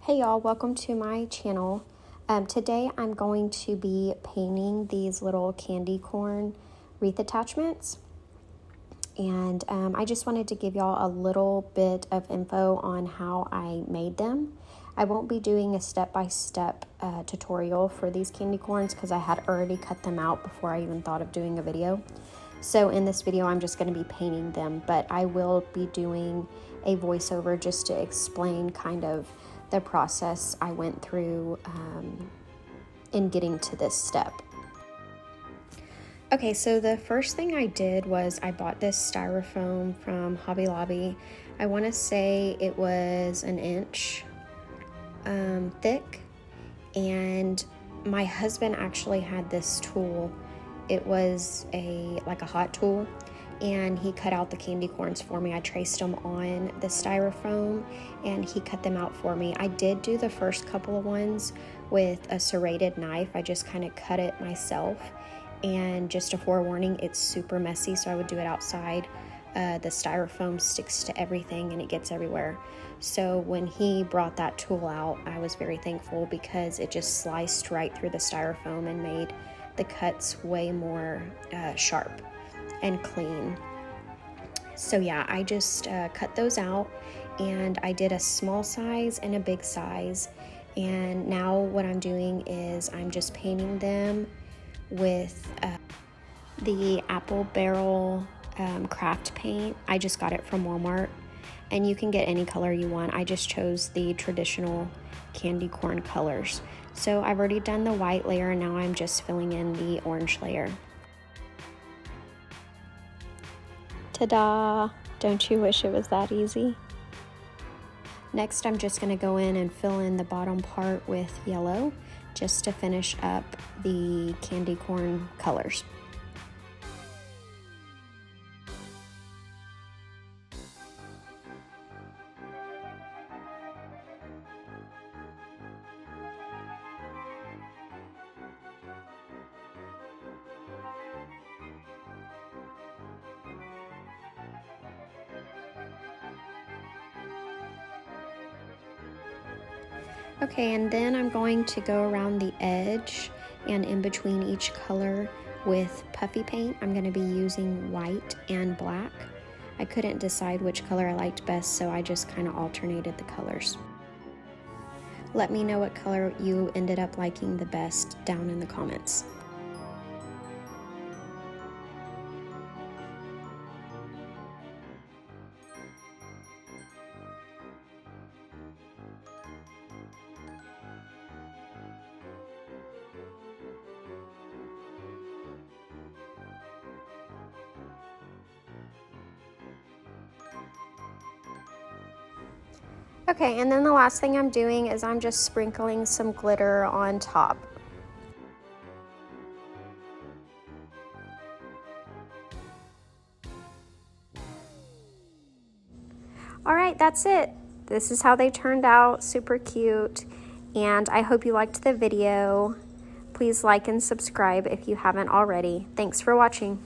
Hey y'all, welcome to my channel. Today I'm going to be painting these little candy corn wreath attachments, and I just wanted to give y'all a little bit of info on how I made them. I won't be doing a step-by-step tutorial for these candy corns because I had already cut them out before I even thought of doing a video. So in this video I'm just going to be painting them, but I will be doing a voiceover just to explain kind of the process I went through in getting to this step. Okay, so the first thing I did was I bought this styrofoam from Hobby Lobby. I want to say it was an inch thick, and my husband actually had this tool. It was like a hot tool, and he cut out the candy corns for me. I traced them on the styrofoam and he cut them out for me. I did do the first couple of ones with a serrated knife. I just kind of cut it myself, and just a forewarning, it's super messy, so I would do it outside. The styrofoam sticks to everything and it gets everywhere. So when he brought that tool out, I was very thankful because it just sliced right through the styrofoam and made the cuts way more sharp and clean. So yeah, I just cut those out, and I did a small size and a big size. And now what I'm doing is I'm just painting them with the Apple Barrel craft paint. I just got it from Walmart, and you can get any color you want. I just chose the traditional candy corn colors. So I've already done the white layer, and now I'm just filling in the orange layer. Ta-da! Don't you wish it was that easy? Next, I'm just going to go in and fill in the bottom part with yellow just to finish up the candy corn colors. Okay, and then I'm going to go around the edge and in between each color with puffy paint. I'm going to be using white and black. I couldn't decide which color I liked best, so I just kind of alternated the colors. Let me know what color you ended up liking the best down in the comments. Okay, and then the last thing I'm doing is I'm just sprinkling some glitter on top. All right, that's it. This is how they turned out, super cute, and I hope you liked the video. Please like and subscribe if you haven't already. Thanks for watching.